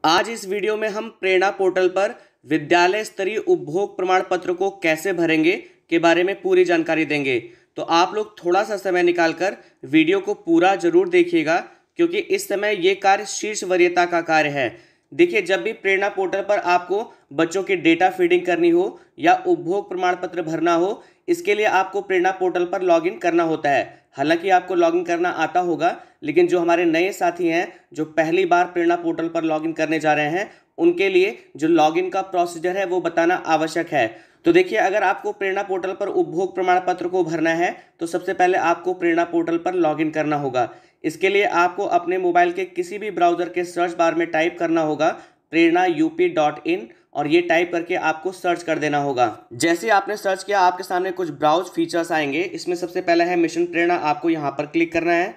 आज इस वीडियो में हम प्रेरणा पोर्टल पर विद्यालय स्तरीय उपभोग प्रमाण पत्र को कैसे भरेंगे के बारे में पूरी जानकारी देंगे। तो आप लोग थोड़ा सा समय निकालकर वीडियो को पूरा जरूर देखिएगा, क्योंकि इस समय ये कार्य शीर्ष वरीयता का कार्य है। देखिए, जब भी प्रेरणा पोर्टल पर आपको बच्चों की डेटा फीडिंग करनी हो या उपभोग प्रमाण पत्र भरना हो, इसके लिए आपको प्रेरणा पोर्टल पर लॉगिन करना होता है। हालांकि आपको लॉगिन करना आता होगा, लेकिन जो हमारे नए साथी हैं जो पहली बार प्रेरणा पोर्टल पर लॉगिन करने जा रहे हैं, उनके लिए जो लॉगिन का प्रोसीजर है वो बताना आवश्यक है। तो देखिए, अगर आपको प्रेरणा पोर्टल पर उपभोग प्रमाण पत्र को भरना है तो सबसे पहले आपको प्रेरणा पोर्टल पर लॉगिन करना होगा। इसके लिए आपको अपने मोबाइल के किसी भी ब्राउजर के सर्च बार में टाइप करना होगा prerna.up.in और ये टाइप करके आपको सर्च कर देना होगा। जैसे आपने सर्च किया, आपके सामने कुछ ब्राउज फीचर्स आएंगे। इसमें सबसे पहला है मिशन प्रेरणा, आपको यहाँ पर क्लिक करना है।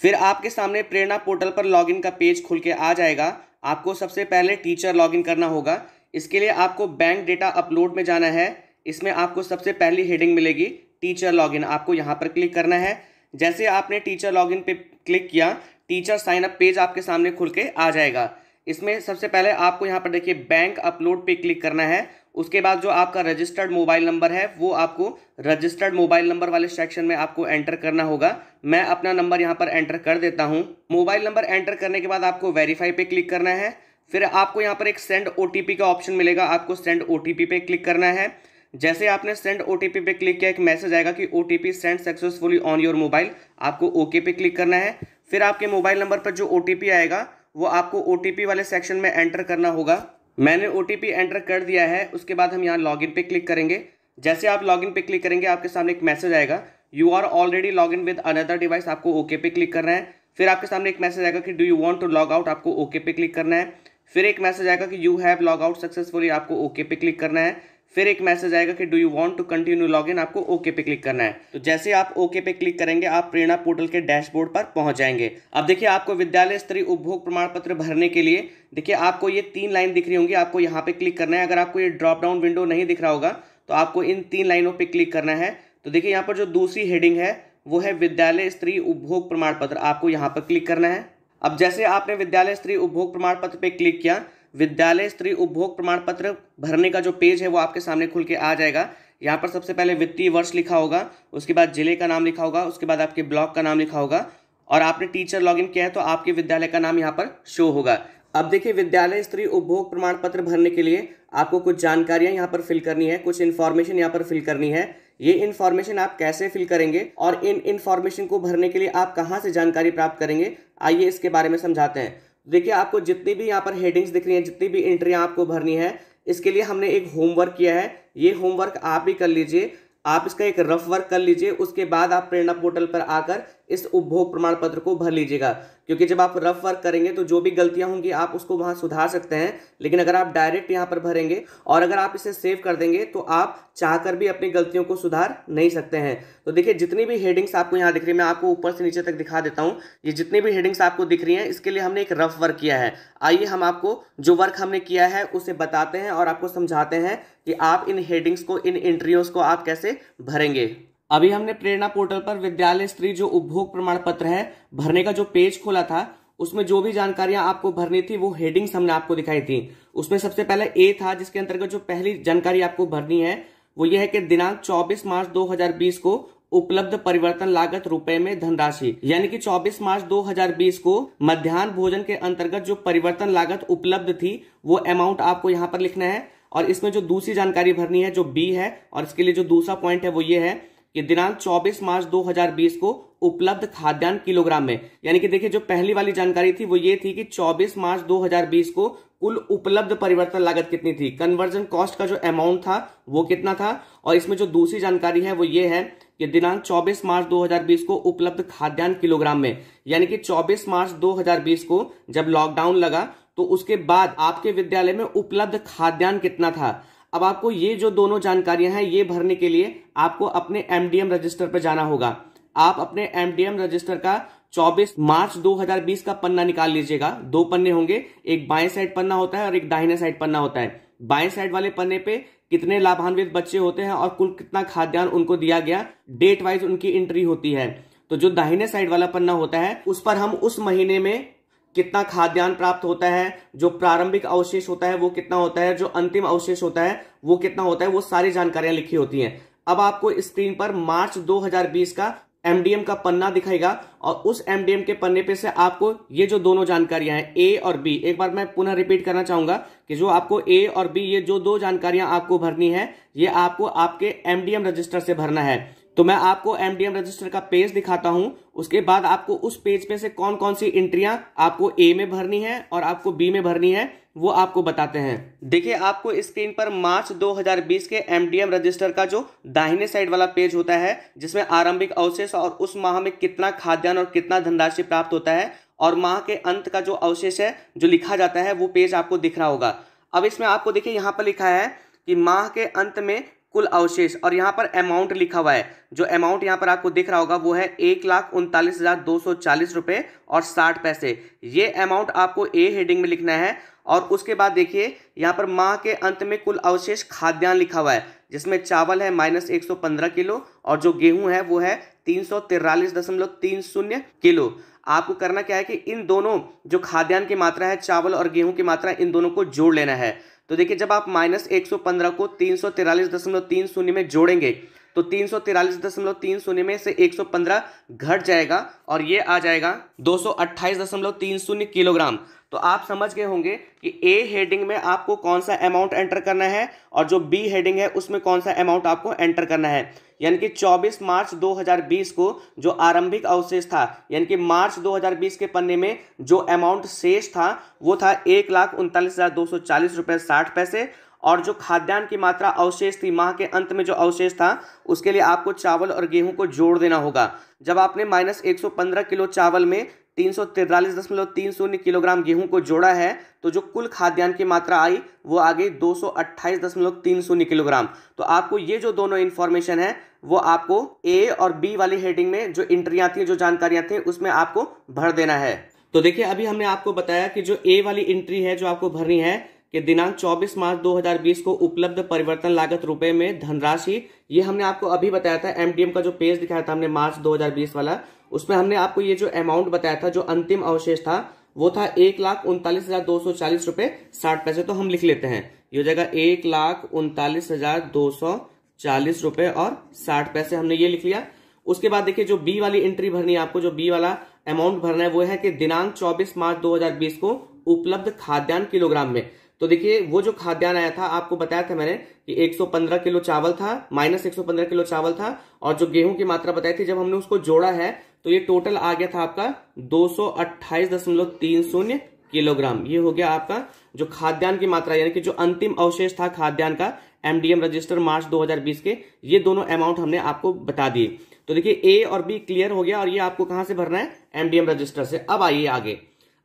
फिर आपके सामने प्रेरणा पोर्टल पर लॉगिन का पेज खुल के आ जाएगा। आपको सबसे पहले टीचर लॉगिन करना होगा। इसके लिए आपको बैंक डेटा अपलोड में जाना है। इसमें आपको सबसे पहली हेडिंग मिलेगी टीचर लॉगिन, आपको यहाँ पर क्लिक करना है। जैसे आपने टीचर लॉगिन पे क्लिक किया, टीचर साइन अप पेज आपके सामने खुल के आ जाएगा। इसमें सबसे पहले आपको यहाँ पर देखिए बैंक अपलोड पे क्लिक करना है। उसके बाद जो आपका रजिस्टर्ड मोबाइल नंबर है वो आपको रजिस्टर्ड मोबाइल नंबर वाले सेक्शन में आपको एंटर करना होगा। मैं अपना नंबर यहाँ पर एंटर कर देता हूँ। मोबाइल नंबर एंटर करने के बाद आपको वेरीफाई पे क्लिक करना है। फिर आपको यहाँ पर एक सेंड ओटीपी का ऑप्शन मिलेगा, आपको सेंड ओटीपी पे क्लिक करना है। जैसे आपने सेंड ओटीपी पे क्लिक किया, एक मैसेज आएगा कि OTP send successfully on your mobile, आपको ओके पे क्लिक करना है। फिर आपके मोबाइल नंबर पर जो ओटीपी आएगा वो आपको ओटीपी वाले सेक्शन में एंटर करना होगा। मैंने ओटीपी एंटर कर दिया है। उसके बाद हम यहाँ लॉगिन पे क्लिक करेंगे। जैसे आप लॉगिन पे क्लिक करेंगे, आपके सामने एक मैसेज आएगा, you are already login with another device, आपको ओके पे क्लिक करना है। फिर आपके सामने एक मैसेज आएगा कि do you want to log out, आपको ओके पे क्लिक करना है। फिर एक मैसेज आएगा कि you have log out successfully, आपको ओके पे क्लिक करना है। फिर एक मैसेज आएगा कि do you want to continue login, आपको ओके पे क्लिक करना है। तो जैसे आप ओके पे क्लिक करेंगे, आप प्रेरणा पोर्टल के डैशबोर्ड पर पहुंच जाएंगे। अब देखिए, आपको विद्यालय स्तरीय उपभोग प्रमाण पत्र भरने के लिए देखिए आपको ये 3 लाइन दिख रही होंगी, आपको यहाँ पे क्लिक करना है। अगर आपको ये ड्रॉप डाउन विंडो नहीं दिख रहा होगा तो आपको इन 3 लाइनों पर क्लिक करना है। तो देखिए, यहाँ पर जो दूसरी हेडिंग है वो है विद्यालय स्तरीय उपभोग प्रमाण पत्र, आपको यहाँ पर क्लिक करना है। अब जैसे आपने विद्यालय स्तरीय उपभोग प्रमाण पत्र पे क्लिक किया, विद्यालय स्तरीय उपभोग प्रमाण पत्र भरने का जो पेज है वो आपके सामने खुल के आ जाएगा। यहाँ पर सबसे पहले वित्तीय वर्ष लिखा होगा, उसके बाद जिले का नाम लिखा होगा, उसके बाद आपके ब्लॉक का नाम लिखा होगा, और आपने टीचर लॉगिन किया है तो आपके विद्यालय का नाम यहाँ पर शो होगा। अब देखिए, विद्यालय स्तरीय उपभोग प्रमाण पत्र भरने के लिए आपको कुछ जानकारियां यहाँ पर फिल करनी है, कुछ इन्फॉर्मेशन यहाँ पर फिल करनी है। ये इन्फॉर्मेशन आप कैसे फिल करेंगे और इन इन्फॉर्मेशन को भरने के लिए आप कहाँ से जानकारी प्राप्त करेंगे, आइए इसके बारे में समझाते हैं। देखिए, आपको जितनी भी यहाँ पर हेडिंग्स दिख रही हैं, जितनी भी एंट्रियाँ आपको भरनी है, इसके लिए हमने एक होमवर्क किया है। ये होमवर्क आप भी कर लीजिए, आप इसका एक रफ वर्क कर लीजिए। उसके बाद आप प्रेरणा पोर्टल पर आकर इस उपभोग प्रमाण पत्र को भर लीजिएगा, क्योंकि जब आप रफ वर्क करेंगे तो जो भी गलतियां होंगी आप उसको वहां सुधार सकते हैं। लेकिन अगर आप डायरेक्ट यहां पर भरेंगे और अगर आप इसे सेव कर देंगे तो आप चाहकर भी अपनी गलतियों को सुधार नहीं सकते हैं। तो देखिए, जितनी भी हेडिंग्स आपको यहाँ दिख रही है, मैं आपको ऊपर से नीचे तक दिखा देता हूँ। ये जितनी भी हेडिंग्स आपको दिख रही हैं, इसके लिए हमने एक रफ वर्क किया है। आइए हम आपको जो वर्क हमने किया है उसे बताते हैं और आपको समझाते हैं कि आप इन हेडिंग्स को, इन एंट्रियों को आप कैसे भरेंगे। अभी हमने प्रेरणा पोर्टल पर विद्यालय स्तरीय जो उपभोग प्रमाण पत्र है भरने का जो पेज खोला था, उसमें जो भी जानकारियां आपको भरनी थी वो हेडिंग्स हमने आपको दिखाई थी। उसमें सबसे पहले ए था, जिसके अंतर्गत जो पहली जानकारी आपको भरनी है वो ये है कि दिनांक 24 मार्च 2020 को उपलब्ध परिवर्तन लागत रुपए में धनराशि, यानी कि 24 मार्च 2020 को मध्याह्न भोजन के अंतर्गत जो परिवर्तन लागत उपलब्ध थी वो अमाउंट आपको यहाँ पर लिखना है। और इसमें जो दूसरी जानकारी भरनी है जो बी है, और इसके लिए जो दूसरा पॉइंट है वो ये है कि दिनांक 24 मार्च 2020 को उपलब्ध खाद्यान्न किलोग्राम में, यानी कि देखिए, जो पहली वाली जानकारी थी वो ये थी कि 24 मार्च 2020 को कुल उपलब्ध परिवर्तन लागत कितनी थी, कन्वर्जन कॉस्ट का जो अमाउंट था वो कितना था। और इसमें जो दूसरी जानकारी है वो ये है कि दिनांक 24 मार्च 2020 को उपलब्ध खाद्यान्न किलोग्राम में, यानी कि 24 मार्च 2020 को जब लॉकडाउन लगा तो उसके बाद आपके विद्यालय में उपलब्ध खाद्यान्न कितना था। अब आपको ये जो दोनों जानकारियां हैं ये भरने के लिए आपको अपने एमडीएम रजिस्टर पर जाना होगा। आप अपने एमडीएम रजिस्टर का 24 मार्च 2020 का पन्ना निकाल लीजिएगा। 2 पन्ने होंगे, एक बाएं साइड पन्ना होता है और एक दाहिने साइड पन्ना होता है। बाएं साइड वाले पन्ने पे कितने लाभान्वित बच्चे होते हैं और कुल कितना खाद्यान्न उनको दिया गया, डेट वाइज उनकी एंट्री होती है। तो जो दाहिने साइड वाला पन्ना होता है उस पर हम उस महीने में कितना खाद्यान्न प्राप्त होता है, जो प्रारंभिक अवशेष होता है वो कितना होता है, जो अंतिम अवशेष होता है वो कितना होता है, वो सारी जानकारियां लिखी होती हैं। अब आपको स्क्रीन पर मार्च 2020 का एमडीएम का पन्ना दिखाएगा और उस एमडीएम के पन्ने पे से आपको ये जो दोनों जानकारियां हैं ए और बी, एक बार मैं पुनः रिपीट करना चाहूंगा कि जो आपको ए और बी ये जो दो जानकारियां आपको भरनी है, ये आपको आपके एमडीएम रजिस्टर से भरना है। तो मैं आपको एमडीएम रजिस्टर का पेज दिखाता हूं, उसके बाद आपको उस पेज पे से कौन कौन सी एंट्रियां आपको ए में भरनी है और आपको बी में भरनी है वो आपको बताते हैं। देखिए आपको स्क्रीन पर मार्च 2020 के एमडीएम रजिस्टर का जो दाहिने साइड वाला पेज होता है, जिसमें आरंभिक अवशेष और उस माह में कितना खाद्यान्न और कितना धनराशि प्राप्त होता है और माह के अंत का जो अवशेष है जो लिखा जाता है, वो पेज आपको दिख रहा होगा। अब इसमें आपको देखिए यहाँ पर लिखा है कि माह के अंत में कुल अवशेष और यहाँ पर अमाउंट लिखा हुआ है। जो अमाउंट यहाँ पर आपको दिख रहा होगा वो है 1,39,240 रुपये और 60 पैसे। ये अमाउंट आपको ए हेडिंग में लिखना है। और उसके बाद देखिए यहाँ पर माह के अंत में कुल अवशेष खाद्यान्न लिखा हुआ है, जिसमें चावल है -115 किलो और जो गेहूं है वो है 343.30 किलो। आपको करना क्या है कि इन दोनों जो खाद्यान्न की मात्रा है, चावल और गेहूं की मात्रा, इन दोनों को जोड़ लेना है। तो देखिए जब आप -115 को 343.30 में जोड़ेंगे तो 343.30 में से 115 घट जाएगा और ये आ जाएगा 228.30 किलोग्राम। तो आप समझ गए होंगे कि ए हेडिंग में आपको कौन सा अमाउंट एंटर करना है और जो बी हेडिंग है उसमें कौन सा अमाउंट आपको एंटर करना है। यानी कि 24 मार्च 2020 को जो आरंभिक अवशेष था, यानी कि मार्च 2020 के पन्ने में जो अमाउंट शेष था वो था 1,39,240 रुपये 60 पैसे। और जो खाद्यान्न की मात्रा अवशेष थी, माह के अंत में जो अवशेष था, उसके लिए आपको चावल और गेहूं को जोड़ देना होगा। जब आपने -115 किलो चावल में 343.30 किलोग्राम गेहूं को जोड़ा है तो जो कुल खाद्यान्न की मात्रा आई वो आ गई 228.30 किलोग्राम। तो आपको ये जो दोनों इंफॉर्मेशन है वो आपको ए और बी वाली हेडिंग में जो एंट्रियां थी, जो जानकारियां थी, उसमें आपको भर देना है। तो देखिए अभी हमने आपको बताया कि जो ए वाली एंट्री है जो आपको भरनी है कि दिनांक 24 मार्च 2020 को उपलब्ध परिवर्तन लागत रुपए में धनराशि, ये हमने आपको अभी बताया था। एमडीएम का जो पेज दिखाया था हमने मार्च 2020 वाला, उसमें हमने आपको ये जो अमाउंट बताया था, जो अंतिम अवशेष था वो था 1,39,240 रुपये 60 पैसे। तो हम लिख लेते हैं, ये हो जाएगा 1,39,240 रुपये और 60 पैसे, हमने ये लिख लिया। उसके बाद देखिए जो बी वाली एंट्री भरनी है आपको, जो बी वाला अमाउंट भरना है वो है कि दिनांक 24 मार्च 2020 को उपलब्ध खाद्यान्न किलोग्राम में। तो देखिए वो जो खाद्यान्न आया था, आपको बताया था मैंने कि 115 किलो चावल था, -115 किलो चावल था और जो गेहूं की मात्रा बताई थी, जब हमने उसको जोड़ा है तो ये टोटल आ गया था आपका 228.30 किलोग्राम। ये हो गया आपका जो खाद्यान्न की मात्रा, यानी कि जो अंतिम अवशेष था खाद्यान्न का एमडीएम रजिस्टर मार्च 2020 के, ये दोनों अमाउंट हमने आपको बता दिए। तो देखिए ए और बी क्लियर हो गया और ये आपको कहां से भरना है, एमडीएम रजिस्टर से। अब आइए आगे।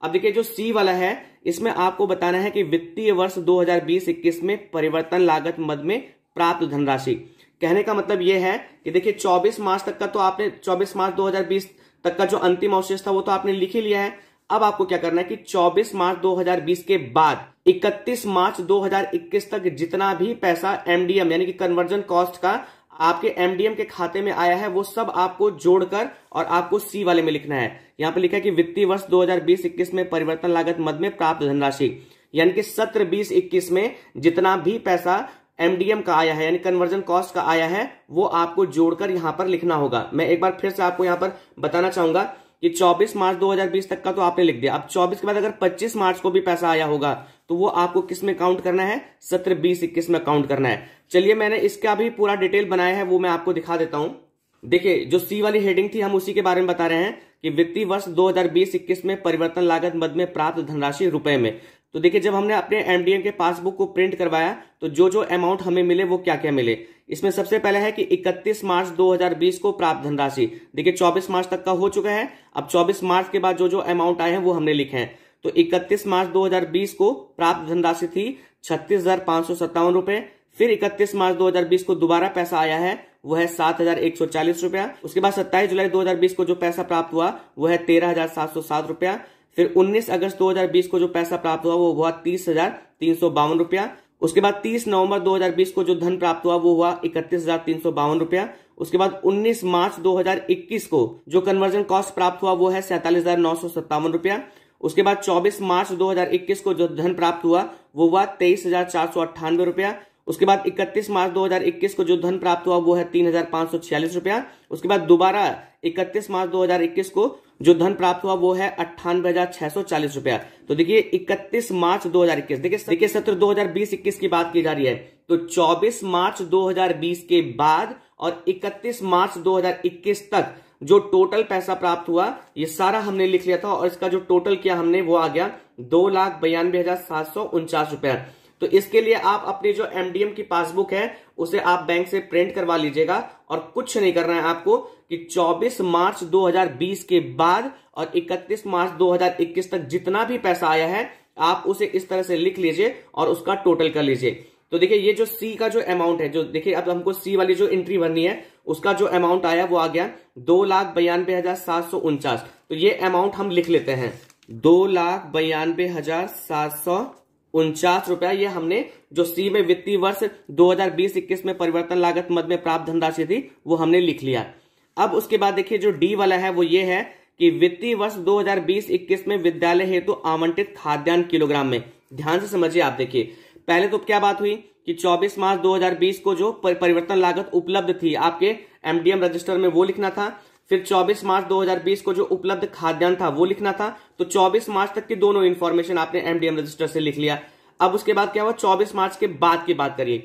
अब देखिए जो सी वाला है, इसमें आपको बताना है कि वित्तीय वर्ष 2020-21 में परिवर्तन लागत मद में प्राप्त धनराशि। कहने का मतलब यह है कि देखिए 24 मार्च तक का तो आपने, 24 मार्च 2020 तक का जो अंतिम अवशेष था वो तो आपने लिख ही लिया है। अब आपको क्या करना है कि 24 मार्च 2020 के बाद 31 मार्च 2021 तक जितना भी पैसा एमडीएम यानी कि कन्वर्जन कॉस्ट का आपके एमडीएम के खाते में आया है वो सब आपको जोड़कर और आपको सी वाले में लिखना है। यहां पे लिखा है कि वित्तीय वर्ष 2020-21 में परिवर्तन लागत मद में प्राप्त धनराशि, यानी कि सत्र 20-21 में जितना भी पैसा एमडीएम का आया है यानी कन्वर्जन कॉस्ट का आया है वो आपको जोड़कर यहां पर लिखना होगा। मैं एक बार फिर से आपको यहां पर बताना चाहूंगा कि 24 मार्च 2020 तक का तो आपने लिख दिया। अब 24 के बाद अगर 25 मार्च को भी पैसा आया होगा तो वो आपको किस में काउंट करना है, सत्र 20-21 में काउंट करना है। चलिए मैंने इसका भी पूरा डिटेल बनाया है, वो मैं आपको दिखा देता हूं। देखिए जो सी वाली हेडिंग थी हम उसी के बारे में बता रहे हैं कि वित्तीय वर्ष 2020-21 में परिवर्तन लागत मद में प्राप्त धनराशि रुपए में। तो देखिए जब हमने अपने एमडीएम के पासबुक को प्रिंट करवाया तो जो जो अमाउंट हमें मिले वो क्या क्या मिले। इसमें सबसे पहले है कि 31 मार्च 2020 को प्राप्त धनराशि, देखिए 24 मार्च तक का हो चुका है। अब 24 मार्च के बाद जो जो अमाउंट आए हैं वो हमने लिखे हैं। तो 31 मार्च 2020 को प्राप्त धनराशि थी 36,557 रुपए। फिर 31 मार्च 2020 को दोबारा पैसा आया है वो है 7,140 रुपया। उसके बाद 27 जुलाई 2020 को जो पैसा प्राप्त हुआ वो है 13,707 रुपया। फिर 19 अगस्त 2020 को जो पैसा प्राप्त हुआ वो हुआ 30,352 रुपया। उसके बाद 30 नवंबर 2020 को जो धन प्राप्त हुआ वो हुआ 31,352 रुपया। उसके बाद 19 मार्च 2021 को जो कन्वर्जन कॉस्ट प्राप्त हुआ वो है 47,957 रुपया। उसके बाद 24 मार्च 2021 को जो धन प्राप्त हुआ वो हुआ 23,498 रुपया। उसके बाद 31 मार्च 2021 को जो धन प्राप्त हुआ वो है 3,546 रुपया। उसके बाद दोबारा 31 मार्च 2021 को जो धन प्राप्त हुआ वो है 98,640 रुपया। तो देखिए 31 मार्च 2021, देखिए सत्र 2020-21 की बात की जा रही है। तो 24 मार्च 2020 के बाद और 31 मार्च 2021 तक जो टोटल पैसा प्राप्त हुआ ये सारा हमने लिख लिया था और इसका जो टोटल किया हमने वो आ गया 2,92,749 रुपया। तो इसके लिए आप अपनी जो एमडीएम की पासबुक है उसे आप बैंक से प्रिंट करवा लीजिएगा और कुछ नहीं करना है आपको कि 24 मार्च 2020 के बाद और 31 मार्च 2021 तक जितना भी पैसा आया है आप उसे इस तरह से लिख लीजिए और उसका टोटल कर लीजिए। तो देखिए ये जो सी का जो अमाउंट है, जो देखिए अब हमको सी वाली जो एंट्री भरनी है उसका जो अमाउंट आया वो आ गया 2,92,749। तो ये अमाउंट हम लिख लेते हैं 2,92,749 रुपया। ये हमने जो सी में वित्तीय वर्ष 2020-21 में परिवर्तन लागत मद में प्राप्त धनराशि थी वो हमने लिख लिया। अब उसके बाद देखिए जो डी वाला है वो ये है कि वित्तीय वर्ष 2020-21 में विद्यालय हेतु आवंटित खाद्यान्न किलोग्राम में। ध्यान से समझिए आप, देखिए पहले तो क्या बात हुई कि 24 मार्च 2020 को जो परिवर्तन लागत उपलब्ध थी आपके एमडीएम रजिस्टर में वो लिखना था। फिर 24 मार्च 2020 को जो उपलब्ध खाद्यान्न था वो लिखना था। तो 24 मार्च तक की दोनों इंफॉर्मेशन आपने एमडीएम रजिस्टर से लिख लिया। अब उसके बाद क्या हुआ, 24 मार्च के बाद की बात करिए,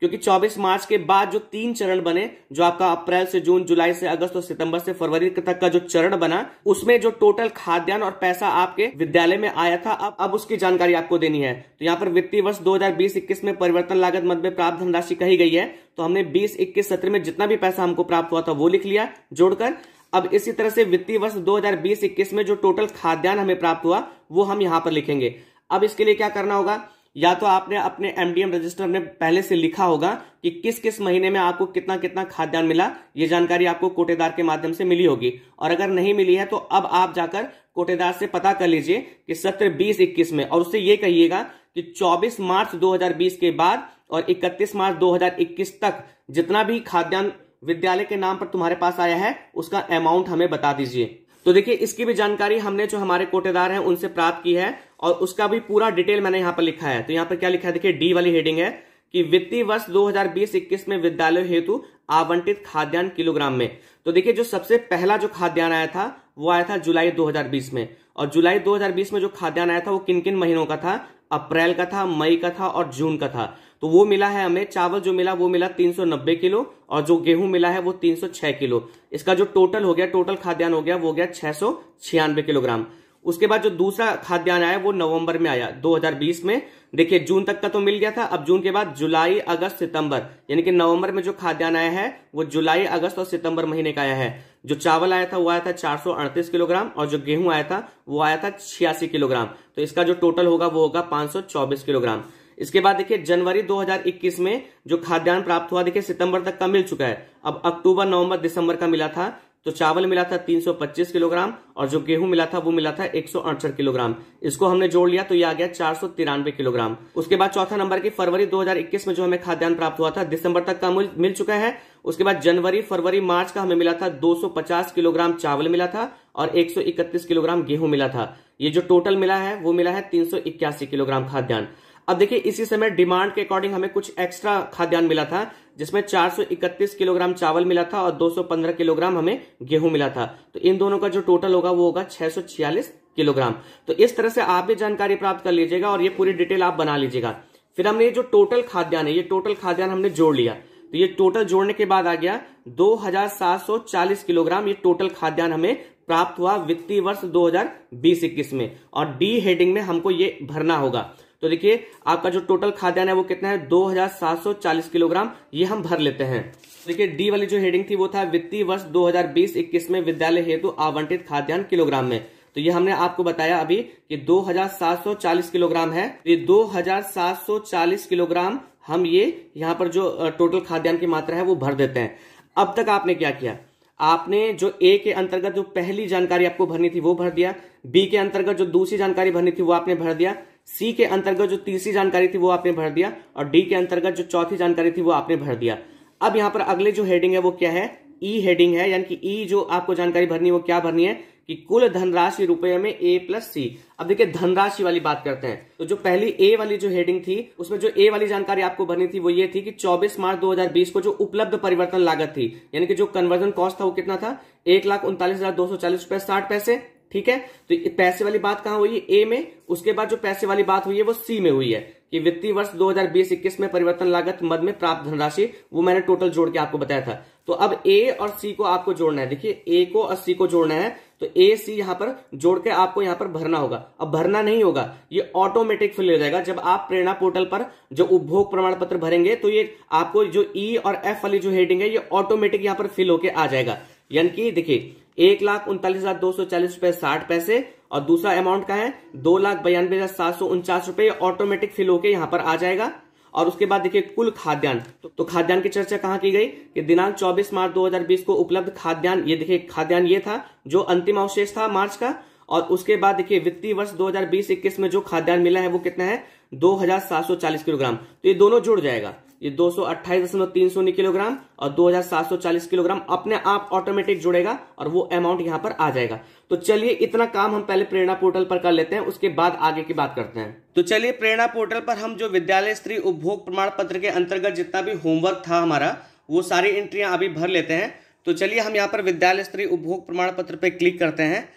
क्योंकि 24 मार्च के बाद जो 3 चरण बने, जो आपका अप्रैल से जून, जुलाई से अगस्त और सितंबर से फरवरी तक का जो चरण बना, उसमें जो टोटल खाद्यान्न और पैसा आपके विद्यालय में आया था अब उसकी जानकारी आपको देनी है। तो यहाँ पर वित्तीय वर्ष 2020-21 में परिवर्तन लागत मद में प्राप्त धनराशि कही गई है। तो हमने 20-21 सत्र में जितना भी पैसा हमको प्राप्त हुआ था वो लिख लिया जोड़कर। अब इसी तरह से वित्तीय वर्ष 2020-21 में जो टोटल खाद्यान्न हमें प्राप्त हुआ वो हम यहां पर लिखेंगे। अब इसके लिए क्या करना होगा, या तो आपने अपने एमडीएम रजिस्टर में पहले से लिखा होगा कि किस किस महीने में आपको कितना कितना खाद्यान्न मिला, ये जानकारी आपको कोटेदार के माध्यम से मिली होगी। और अगर नहीं मिली है तो अब आप जाकर कोटेदार से पता कर लीजिए कि सत्र 20-21 में, और उससे ये कहिएगा कि 24 मार्च 2020 के बाद और 31 मार्च 2021 तक जितना भी खाद्यान्न विद्यालय के नाम पर तुम्हारे पास आया है उसका अमाउंट हमें बता दीजिए। तो देखिए इसकी भी जानकारी हमने जो हमारे कोटेदार हैं उनसे प्राप्त की है और उसका भी पूरा डिटेल मैंने यहां पर लिखा है। तो यहां पर क्या लिखा है, देखिए डी वाली हेडिंग है कि वित्तीय वर्ष 2020-21 में विद्यालय हेतु आवंटित खाद्यान्न किलोग्राम में। तो देखिए जो सबसे पहला जो खाद्यान्न आया था वो आया था जुलाई 2020 में, और जुलाई 2020 में जो खाद्यान्न आया था वो किन किन महीनों का था, अप्रैल का था, मई का था और जून का था। तो वो मिला है हमें, चावल जो मिला वो मिला 390 किलो और जो गेहूं मिला है वो 306 किलो। इसका जो टोटल हो गया, टोटल खाद्यान्न हो गया वो हो गया 696 किलोग्राम। उसके बाद जो दूसरा खाद्यान्न आया वो नवंबर में आया 2020 में। देखिए जून तक का तो मिल गया था, अब जून के बाद जुलाई, अगस्त, सितंबर, यानी कि नवंबर में जो खाद्यान्न आया है वो जुलाई, अगस्त और सितंबर महीने का आया है। जो चावल आया था वो आया था 438 किलोग्राम और जो गेहूं आया था वो आया था 86 किलोग्राम। तो इसका जो टोटल होगा वो होगा 524 किलोग्राम। इसके बाद देखिए जनवरी 2021 में जो खाद्यान्न प्राप्त हुआ, देखिए सितंबर तक का मिल चुका है। अब अक्टूबर, नवंबर, दिसंबर का मिला था। तो चावल मिला था 325 किलोग्राम और जो गेहूं मिला था वो मिला था 168 किलोग्राम। इसको हमने जोड़ लिया तो ये आ गया 493 किलोग्राम। उसके बाद चौथा नंबर की फरवरी 2021 में जो हमें खाद्यान्न प्राप्त हुआ था, दिसंबर तक का मिल चुका है। उसके बाद जनवरी, फरवरी, मार्च का हमें मिला था 250 किलोग्राम चावल मिला था और 131 किलोग्राम गेहूं मिला था। ये जो टोटल मिला है वो मिला है 381 किलोग्राम खाद्यान्न। अब देखिए इसी समय डिमांड के अकॉर्डिंग हमें कुछ एक्स्ट्रा खाद्यान्न मिला था, जिसमें 431 किलोग्राम चावल मिला था और 215 किलोग्राम हमें गेहूं मिला था। तो इन दोनों का जो टोटल होगा वो होगा 646 किलोग्राम। तो इस तरह से आप भी जानकारी प्राप्त कर लीजिएगा और ये पूरी डिटेल आप बना लीजिएगा। फिर हमने ये जो टोटल खाद्यान्न है, ये टोटल खाद्यान्न हमने जोड़ लिया। तो ये टोटल जोड़ने के बाद आ गया 2740 किलोग्राम। ये टोटल खाद्यान्न हमें प्राप्त हुआ वित्तीय वर्ष 2020-21 में, और डी हेडिंग में हमको ये भरना होगा। तो देखिए आपका जो टोटल खाद्यान्न है वो कितना है, 2740 किलोग्राम। ये हम भर लेते हैं। देखिए डी वाली जो हेडिंग थी वो था वित्तीय वर्ष 2020-21 में विद्यालय हेतु आवंटित खाद्यान्न किलोग्राम में। तो ये हमने आपको बताया अभी कि 2740 किलोग्राम है। ये 2740 किलोग्राम हम ये यहाँ पर जो टोटल खाद्यान्न की मात्रा है वो भर देते हैं। अब तक आपने क्या किया, आपने जो ए के अंतर्गत जो पहली जानकारी आपको भरनी थी वो भर दिया, बी के अंतर्गत जो दूसरी जानकारी भरनी थी वो आपने भर दिया, सी के अंतर्गत जो तीसरी जानकारी थी वो आपने भर दिया, और डी के अंतर्गत जो चौथी जानकारी थी वो आपने भर दिया। अब यहाँ पर अगले जो हेडिंग है वो क्या है, ई हेडिंग है। यानी कि ई जो आपको जानकारी भरनी है वो क्या भरनी है कि कुल धनराशि रुपए में ए प्लस सी। अब देखिए धनराशि वाली बात करते हैं, तो जो पहली ए वाली जो हेडिंग थी उसमें जो ए वाली जानकारी आपको भरनी थी वो ये थी कि 24 मार्च 2020 को जो उपलब्ध परिवर्तन लागत थी, यानी कि जो कन्वर्जन कॉस्ट था वो कितना था, 1,39,240 रुपए 60 पैसे। ठीक है, तो पैसे वाली बात कहां हुई, ए में। उसके बाद जो पैसे वाली बात हुई है वो सी में हुई है कि वित्तीय वर्ष 2020-21 में परिवर्तन लागत मद में प्राप्त धनराशि, वो मैंने टोटल जोड़ के आपको बताया था। तो अब ए और सी को आपको जोड़ना है। देखिए ए को और सी को जोड़ना है, तो ए सी यहां पर जोड़ के आपको यहां पर भरना होगा। अब भरना नहीं होगा, ये ऑटोमेटिक फिल हो जाएगा। जब आप प्रेरणा पोर्टल पर जो उपभोग प्रमाण पत्र भरेंगे तो ये आपको जो ई और एफ वाली जो हेडिंग है ये ऑटोमेटिक यहां पर फिल होके आ जाएगा। यानी कि देखिए 1,39,240 रुपए 60 पैसे और दूसरा अमाउंट का है 2,92,749 रुपए, ऑटोमेटिक फिल होके यहां पर आ जाएगा। और उसके बाद देखिए कुल खाद्यान्न, तो खाद्यान्न की चर्चा कहां की गई कि दिनांक 24 मार्च 2020 को उपलब्ध खाद्यान्न, ये देखिए खाद्यान्न ये था जो अंतिम अवशेष था मार्च का। और उसके बाद देखिए वित्तीय वर्ष 2020-21 में जो खाद्यान्न मिला है वो कितना है, 2,740 किलोग्राम। तो ये दोनों जुड़ जाएगा, ये 228.319 किलोग्राम और 2,740 किलोग्राम अपने आप ऑटोमेटिक जुड़ेगा और वो अमाउंट यहां पर आ जाएगा। तो चलिए इतना काम हम पहले प्रेरणा पोर्टल पर कर लेते हैं, उसके बाद आगे की बात करते हैं। तो चलिए प्रेरणा पोर्टल पर हम जो विद्यालय स्तरीय उपभोग प्रमाण पत्र के अंतर्गत जितना भी होमवर्क था हमारा वो सारी एंट्रियां अभी भर लेते हैं। तो चलिए हम यहाँ पर विद्यालय स्तरीय उपभोग प्रमाण पत्र पर क्लिक करते हैं।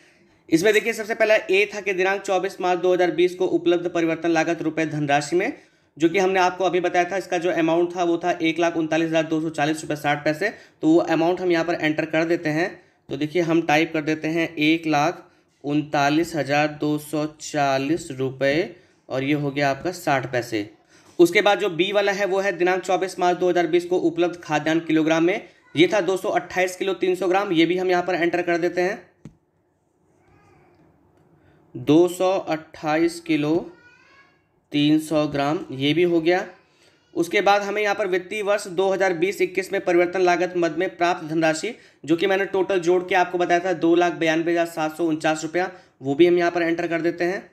इसमें देखिए सबसे पहला ए था कि दिनांक 24 मार्च 2020 को उपलब्ध परिवर्तन लागत रुपए धनराशि में, जो कि हमने आपको अभी बताया था, इसका जो अमाउंट था वो था 1,39,240 रुपये 60 पैसे। तो वो अमाउंट हम यहाँ पर एंटर कर देते हैं। तो देखिए हम टाइप कर देते हैं 1,39,240 रुपये और ये हो गया आपका 60 पैसे। उसके बाद जो बी वाला है वो है दिनांक 24 मार्च 2020 को उपलब्ध खाद्यान्न किलोग्राम में, ये था 228 किलो 300 ग्राम, ये भी हम यहाँ पर एंटर कर देते हैं 228 किलो 300 ग्राम, ये भी हो गया। उसके बाद हमें यहाँ पर वित्तीय वर्ष 2020-21 में परिवर्तन लागत मद में प्राप्त धनराशि, जो कि मैंने टोटल जोड़ के आपको बताया था 2,92,749 रुपया, वो भी हम यहाँ पर एंटर कर देते हैं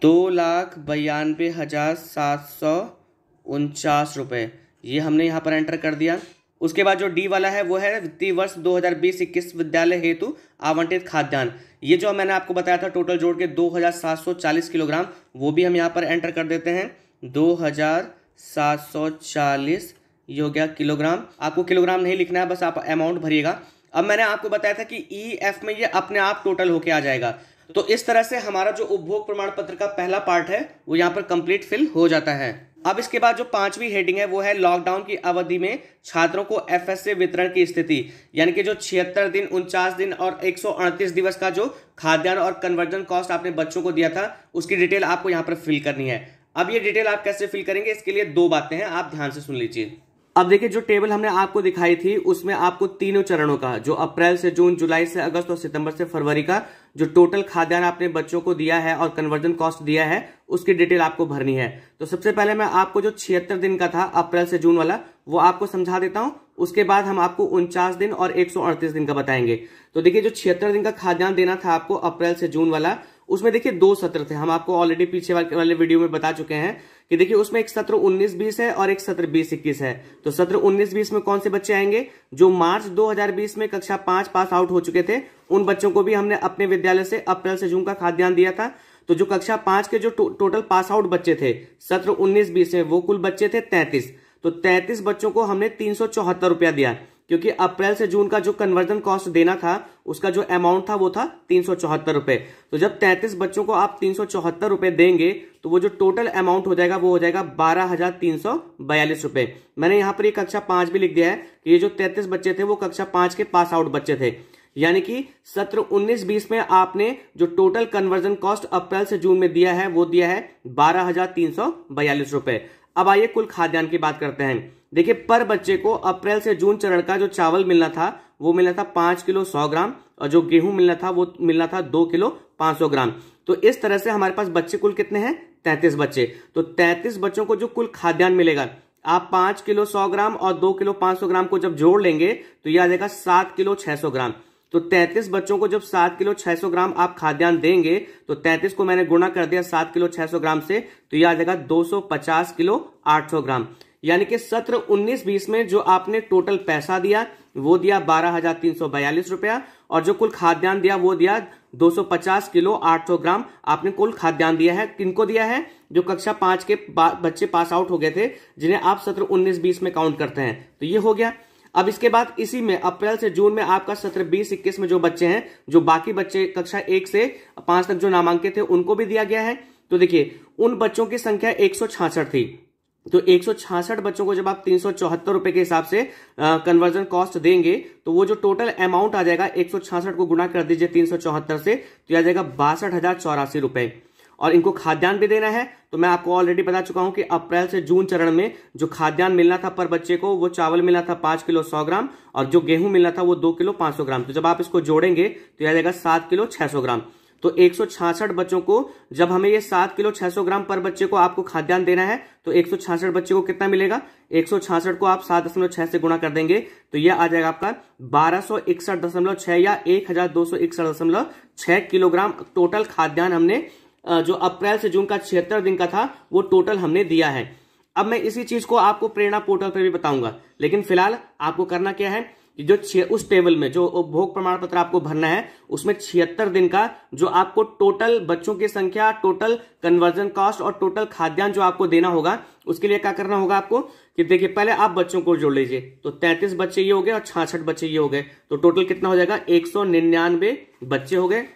2,92,749 रुपये, ये हमने यहाँ पर एंटर कर दिया। उसके बाद जो डी वाला है वो है वित्तीय वर्ष 2020-21 विद्यालय हेतु आवंटित खाद्यान्न, ये जो मैंने आपको बताया था टोटल जोड़ के 2,740 किलोग्राम, वो भी हम यहाँ पर एंटर कर देते हैं 2,740, ये हो गया किलोग्राम। आपको किलोग्राम नहीं लिखना है, बस आप अमाउंट भरिएगा। अब मैंने आपको बताया था कि ई एफ में ये अपने आप टोटल होके आ जाएगा। तो इस तरह से हमारा जो उपभोग प्रमाण पत्र का पहला पार्ट है वो यहाँ पर कंप्लीट फिल हो जाता है। अब इसके बाद जो पांचवी हेडिंग है वो है लॉकडाउन की अवधि में छात्रों को एफएसए वितरण की स्थिति, यानी कि जो 76 दिन 49 दिन और 138 दिवस का जो खाद्यान्न और कन्वर्जन कॉस्ट आपने बच्चों को दिया था उसकी डिटेल आपको यहाँ पर फिल करनी है। अब ये डिटेल आप कैसे फिल करेंगे, इसके लिए दो बातें हैं, आप ध्यान से सुन लीजिए। अब देखिए जो टेबल हमने आपको दिखाई थी उसमें आपको तीनों चरणों का, जो अप्रैल से जून, जुलाई से अगस्त और सितंबर से फरवरी का जो टोटल खाद्यान्न आपने बच्चों को दिया है और कन्वर्जन कॉस्ट दिया है उसकी डिटेल आपको भरनी है। तो सबसे पहले मैं आपको जो 76 दिन का था अप्रैल से जून वाला वो आपको समझा देता हूं, उसके बाद हम आपको 49 दिन और 138 दिन का बताएंगे। तो देखिए जो 76 दिन का खाद्यान्न देना था आपको अप्रैल से जून वाला, उसमें देखिए दो सत्र थे, हम आपको ऑलरेडी पीछे वाले वीडियो में बता चुके हैं कि देखिए उसमें एक सत्र 19-20 है और एक सत्र 20-21 है। तो सत्र 19-20 में कौन से बच्चे आएंगे, जो मार्च 2020 में कक्षा 5 पास आउट हो चुके थे, उन बच्चों को भी हमने अपने विद्यालय से अप्रैल से जून का खाद्यान्न दिया था। तो जो कक्षा 5 के जो टोटल पास आउट बच्चे थे सत्र 19-20 में, वो कुल बच्चे थे 33। तो 33 बच्चों को हमने 374 रुपया दिया, क्योंकि अप्रैल से जून का जो कन्वर्जन कॉस्ट देना था उसका जो अमाउंट था वो था 374 रुपए। तो जब 33 बच्चों को आप 374 रुपए देंगे तो वो जो टोटल अमाउंट हो जाएगा वो हो जाएगा 12,342 रुपए। मैंने यहाँ पर ये कक्षा 5 भी लिख दिया है कि ये जो 33 बच्चे थे वो कक्षा 5 के पास आउट बच्चे थे, यानी कि सत्र 19-20 में आपने जो टोटल कन्वर्जन कॉस्ट अप्रैल से जून में दिया है वो दिया है 12,342 रुपए। अब आइए कुल खाद्यान्न की बात करते हैं। देखिए पर बच्चे को अप्रैल से जून चरण का जो चावल मिलना था वो मिलना था 5 किलो 100 ग्राम और जो गेहूं मिलना था वो मिलना था 2 किलो 500 ग्राम। तो इस तरह से हमारे पास बच्चे कुल कितने हैं, 33 बच्चे। तो 33 बच्चों को जो कुल खाद्यान्न मिलेगा, आप 5 किलो 100 ग्राम और 2 किलो 500 ग्राम को जब जोड़ लेंगे तो यह आ जाएगा 7 किलो 600 ग्राम। तो 33 बच्चों को जब 7 किलो 600 ग्राम आप खाद्यान्न देंगे तो 33 को मैंने गुणा कर दिया 7 किलो 600 ग्राम से, तो यह आ जाएगा 250 किलो 800 ग्राम। यानी कि सत्र 19-20 में जो आपने टोटल पैसा दिया वो दिया 12,342 रुपया, और जो कुल खाद्यान्न दिया वो दिया 250 किलो 800 ग्राम आपने कुल खाद्यान्न दिया है। किनको दिया है? जो कक्षा 5 के बच्चे पास आउट हो गए थे, जिन्हें आप सत्र 19-20 में काउंट करते हैं। तो ये हो गया। अब इसके बाद इसी में अप्रैल से जून में आपका सत्र 20-21 में जो बच्चे हैं, जो बाकी बच्चे कक्षा 1 से 5 तक जो नामांकित थे, उनको भी दिया गया है। तो देखिए उन बच्चों की संख्या 166 थी, तो 166 बच्चों को जब आप 374 रुपए के हिसाब से कन्वर्जन कॉस्ट देंगे, तो वो जो टोटल अमाउंट आ जाएगा 166 को गुणा कर दीजिए 374 से, तो आ जाएगा 62,084 रुपए। और इनको खाद्यान्न भी देना है। तो मैं आपको ऑलरेडी बता चुका हूं कि अप्रैल से जून चरण में जो खाद्यान्न मिलना था पर बच्चे को, वो चावल मिलना था 5 किलो 100 ग्राम, और जो गेहूं मिलना था वो 2 किलो 500 ग्राम। तो जब आप इसको जोड़ेंगे तो आ जाएगा 7 किलो 600 ग्राम। तो 166 बच्चों को जब हमें ये 7 किलो 600 ग्राम पर बच्चे को आपको खाद्यान्न देना है, तो 166 बच्चे को कितना मिलेगा? 166 को आप 7.6 से गुणा कर देंगे, तो ये आ जाएगा आपका 1261.6 या 1261.6 किलोग्राम टोटल खाद्यान्न हमने जो अप्रैल से जून का 76 दिन का था वो टोटल हमने दिया है। अब मैं इसी चीज को आपको प्रेरणा पोर्टल पे भी बताऊंगा, लेकिन फिलहाल आपको करना क्या है कि जो उस टेबल में जो उपभोग प्रमाण पत्र आपको भरना है, उसमें 76 दिन का जो आपको टोटल बच्चों की संख्या, टोटल कन्वर्जन कॉस्ट और टोटल खाद्यान्न जो आपको देना होगा, उसके लिए क्या करना होगा आपको कि देखिए पहले आप बच्चों को जोड़ लीजिए। तो 33 बच्चे ये हो गए और 66 बच्चे ये हो गए, तो टोटल कितना हो जाएगा? 199 बच्चे हो गए।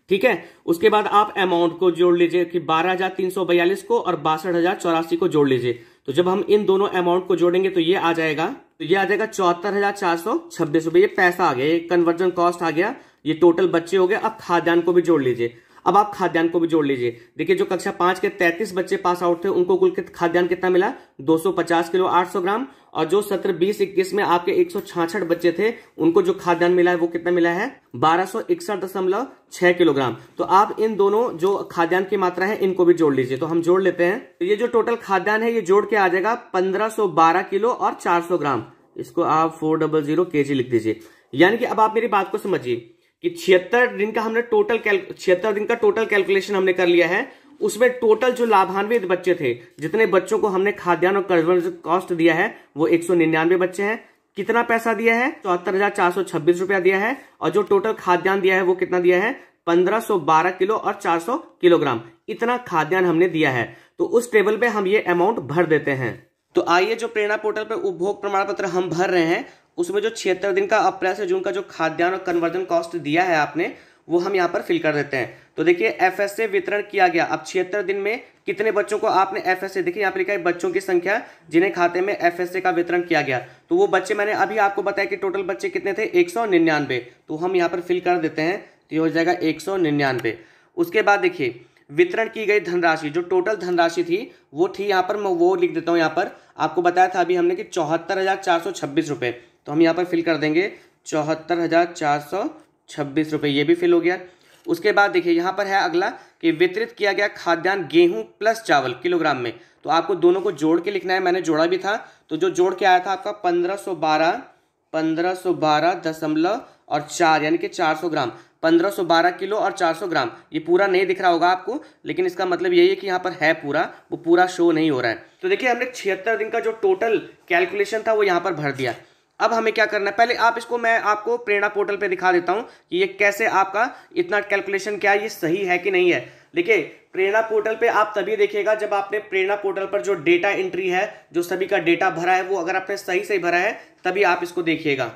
ठीक है, उसके बाद आप अमाउंट को जोड़ लीजिए कि 12,342 को और 62,084 को जोड़ लीजिए। तो जब हम इन दोनों अमाउंट को जोड़ेंगे तो ये आ जाएगा 74,426 रुपए। ये पैसा आ गया, ये कन्वर्जन कॉस्ट आ गया, ये टोटल बच्चे हो गए। अब खाद्यान्न को भी जोड़ लीजिए। अब आप खाद्यान्न को भी जोड़ लीजिए। देखिए जो कक्षा 5 के 33 बच्चे पास आउट थे, उनको कुल खाद्यान्न कितना मिला? 250 किलो 800 ग्राम। और जो सत्र 20-21 में आपके 166 बच्चे थे, उनको जो खाद्यान्न मिला है वो कितना मिला है? 1261.6 किलोग्राम। तो आप इन दोनों जो खाद्यान्न की मात्रा है इनको भी जोड़ लीजिए। तो हम जोड़ लेते हैं। तो ये जो टोटल खाद्यान्न है ये जोड़ के आ जाएगा 1512 किलो और 400 ग्राम। इसको आप 400 kg लिख दीजिए। यानी कि अब आप मेरी बात को समझिए कि 76 दिन का हमने 76 दिन का टोटल कैलकुलेशन हमने कर लिया है। उसमें टोटल जो लाभान्वित बच्चे थे, जितने बच्चों को हमने खाद्यान्न और कन्वर्जन कॉस्ट दिया है, वो 199 बच्चे हैं। कितना पैसा दिया है? 74,426 रुपया दिया है। और जो टोटल खाद्यान्न दिया है वो कितना दिया है? 1512 किलो और 400 किलोग्राम। इतना खाद्यान्न हमने दिया है। तो उस टेबल पे हम ये अमाउंट भर देते हैं। तो आइए जो प्रेरणा पोर्टल पर उपभोग प्रमाण पत्र हम भर रहे हैं, उसमें जो 76 दिन का अप्रैल से जून का जो खाद्यान्न और कन्वर्जन कॉस्ट दिया है आपने, वो हम यहाँ पर फिल कर देते हैं। तो देखिए एफएसए वितरण किया गया। अब 76 दिन में कितने बच्चों को आपने एफएसए, देखिए यहाँ पर लिखा है बच्चों की संख्या जिन्हें खाते में एफएसए का वितरण किया गया। तो वो बच्चे मैंने अभी आपको बताया कि टोटल बच्चे कितने थे? 199। तो हम यहाँ पर फिल कर देते हैं, तो ये हो जाएगा 199। उसके बाद देखिए वितरण की गई धनराशि, जो टोटल धनराशि थी वो थी यहाँ पर, मैं वो लिख देता हूँ। यहाँ पर आपको बताया था अभी हमने कि 74,426 रुपये। तो हम यहाँ पर फिल कर देंगे 74,426 रुपये, ये भी फिल हो गया। उसके बाद देखिए यहाँ पर है अगला कि वितरित किया गया खाद्यान्न गेहूं प्लस चावल किलोग्राम में। तो आपको दोनों को जोड़ के लिखना है, मैंने जोड़ा भी था। तो जो जोड़ के आया था आपका 1512.4 यानी कि 400 ग्राम। 1512 किलो और 400 ग्राम। ये पूरा नहीं दिख रहा होगा आपको, लेकिन इसका मतलब यही है कि यहाँ पर है पूरा, वो पूरा शो नहीं हो रहा है। तो देखिए हमने 76 दिन का जो टोटल कैलकुलेशन था वो यहाँ पर भर दिया। अब हमें क्या करना है, पहले आप इसको मैं आपको प्रेरणा पोर्टल पे दिखा देता हूँ कि ये कैसे आपका इतना कैलकुलेशन क्या ये सही है कि नहीं है। देखिए प्रेरणा पोर्टल पे आप तभी देखिएगा जब आपने प्रेरणा पोर्टल पर जो डेटा एंट्री है, जो सभी का डेटा भरा है, वो अगर आपने सही भरा है तभी आप इसको देखिएगा।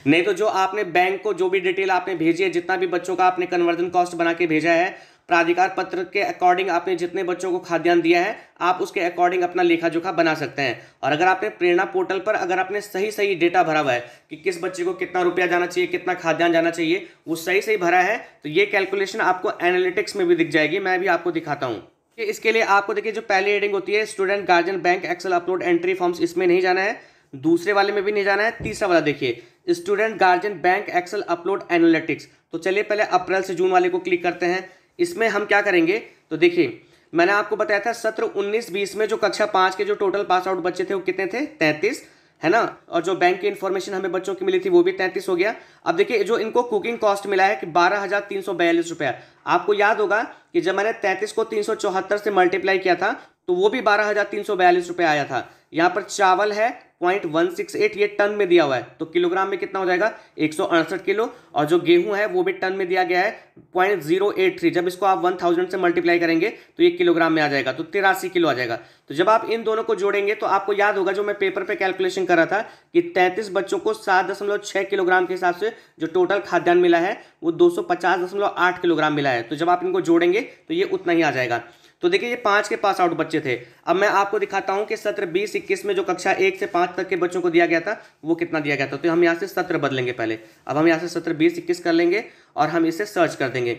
नहीं तो जो आपने बैंक को जो भी डिटेल आपने भेजी है, जितना भी बच्चों का आपने कन्वर्जन कॉस्ट बना के भेजा है, प्राधिकार पत्र के अकॉर्डिंग आपने जितने बच्चों को खाद्यान्न दिया है, आप उसके अकॉर्डिंग अपना लेखा जोखा बना सकते हैं। और अगर आपने प्रेरणा पोर्टल पर अगर आपने सही डेटा भरा हुआ है कि किस बच्चे को कितना रुपया जाना चाहिए, कितना खाद्यान्न जाना चाहिए, वो सही भरा है, तो ये कैलकुलेशन आपको एनालिटिक्स में भी दिख जाएगी। मैं भी आपको दिखाता हूँ कि इसके लिए आपको देखिए जो पहली हेडिंग होती है student guardian bank excel upload entry forms, इसमें नहीं जाना है, दूसरे वाले में भी नहीं जाना है, तीसरा वाला देखिए student guardian bank excel upload analytics. तो चलिए पहले अप्रैल से जून वाले को क्लिक करते हैं। इसमें हम क्या करेंगे, तो देखिए मैंने आपको बताया था सत्र 19-20 में जो कक्षा 5 के जो टोटल पास आउट बच्चे थे वो कितने थे? 33 है ना। और जो बैंक की इन्फॉर्मेशन हमें बच्चों की मिली थी वो भी 33 हो गया। अब देखिए जो इनको कुकिंग कॉस्ट मिला है कि 12,342 रुपया। आपको याद होगा कि जब मैंने 33 को 374 से मल्टीप्लाई किया था तो वो भी 12,342 रुपये आया था। यहाँ पर चावल है 0.168, ये टन में दिया हुआ है, तो किलोग्राम में कितना हो जाएगा 168 किलो। और जो गेहूं है वो भी टन में दिया गया है 0.083, जब इसको आप 1000 से मल्टीप्लाई करेंगे तो ये किलोग्राम में आ जाएगा, तो 83 किलो आ जाएगा। तो जब आप इन दोनों को जोड़ेंगे तो आपको याद होगा जो मैं पेपर पे कैलकुलेशन कर रहा था कि 33 बच्चों को 7.6 किलोग्राम के हिसाब से जो टोटल खाद्यान्न मिला है वो 250.8 किलोग्राम मिला है। तो जब आप इनको जोड़ेंगे तो ये उतना ही आ जाएगा। तो देखिए ये 5 के पास आउट बच्चे थे। अब मैं आपको दिखाता हूं कि सत्र 20-21 में जो कक्षा 1 से 5 तक के बच्चों को दिया गया था वो कितना दिया गया था। तो हम यहाँ से सत्र बदलेंगे पहले। अब हम यहाँ से सत्र 20-21 कर लेंगे और हम इसे सर्च कर देंगे।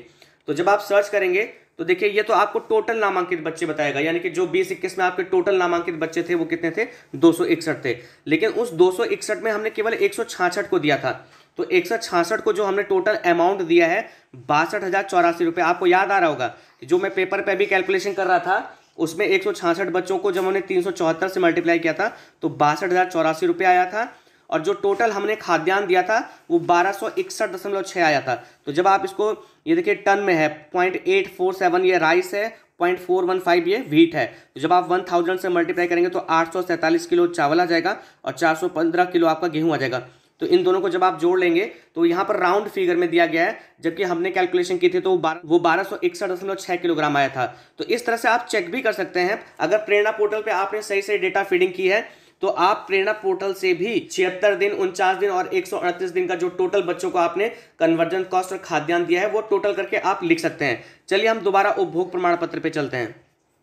तो जब आप सर्च करेंगे तो देखिए ये तो आपको टोटल नामांकित बच्चे बताएगा, यानी कि जो 20-21 में आपके टोटल नामांकित बच्चे थे वो कितने थे 261 थे। लेकिन उस 261 में हमने केवल 166 को दिया था, तो 166 को जो हमने टोटल अमाउंट दिया है 62,084 रुपये। आपको याद आ रहा होगा कि जो मैं पेपर पे भी कैलकुलेशन कर रहा था उसमें 166 बच्चों को जब हमने 374 से मल्टीप्लाई किया था तो 62,084 रुपये आया था, और जो टोटल हमने खाद्यान्न दिया था वो 1261.6 आया था। तो जब आप इसको ये देखिए टन में है 0.847 ये राइस है, 0.415 ये व्हीट है। तो जब आप 1000 से मल्टीप्लाई करेंगे तो 847 किलो चावल आ जाएगा और 415 किलो आपका गेहूं आ जाएगा। तो इन दोनों को जब आप जोड़ लेंगे तो यहाँ पर राउंड फिगर में दिया गया है, जबकि हमने कैलकुलेशन की थी तो वो 1261.6 किलोग्राम आया था। तो इस तरह से आप चेक भी कर सकते हैं। अगर प्रेरणा पोर्टल पे आपने सही सही डेटा फीडिंग की है तो आप प्रेरणा पोर्टल से भी 76 दिन, 49 दिन और 138 दिन का जो टोटल बच्चों को आपने कन्वर्जन कॉस्ट और खाद्यान्न दिया है वो टोटल करके आप लिख सकते हैं। चलिए हम दोबारा उपभोग प्रमाण पत्र पे चलते हैं।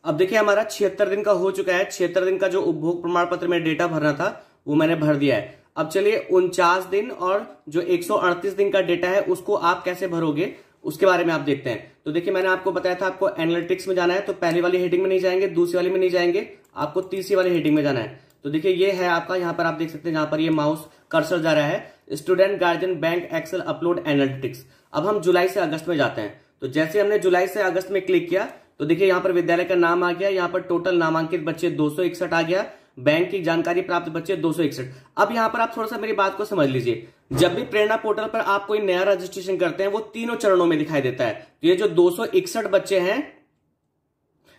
अब देखिए हमारा 76 दिन का हो चुका है। 76 दिन का जो उपभोग प्रमाण पत्र में डेटा भरना था वो मैंने भर दिया है। अब चलिए 49 दिन और जो 138 दिन का डेटा है उसको आप कैसे भरोगे उसके बारे में आप देखते हैं। तो देखिए मैंने आपको बताया था आपको एनालिटिक्स में जाना है, तो पहली वाली हेडिंग में नहीं जाएंगे, दूसरी वाली में नहीं जाएंगे, आपको तीसरी वाली हेडिंग में जाना है। तो देखिए ये है आपका, यहाँ पर आप देख सकते हैं जहां पर ये माउस कर्सर जा रहा है, student guardian bank excel upload analytics. अब हम जुलाई से अगस्त में जाते हैं। तो जैसे हमने जुलाई से अगस्त में क्लिक किया तो देखिए यहाँ पर विद्यालय का नाम आ गया, यहाँ पर टोटल नामांकित बच्चे 261 आ गया, बैंक की जानकारी प्राप्त बच्चे 261। अब यहाँ पर आप थोड़ा सा मेरी बात को समझ लीजिए। जब भी प्रेरणा पोर्टल पर आप कोई नया रजिस्ट्रेशन करते हैं वो तीनों चरणों में दिखाई देता है। तो ये जो 261 बच्चे हैं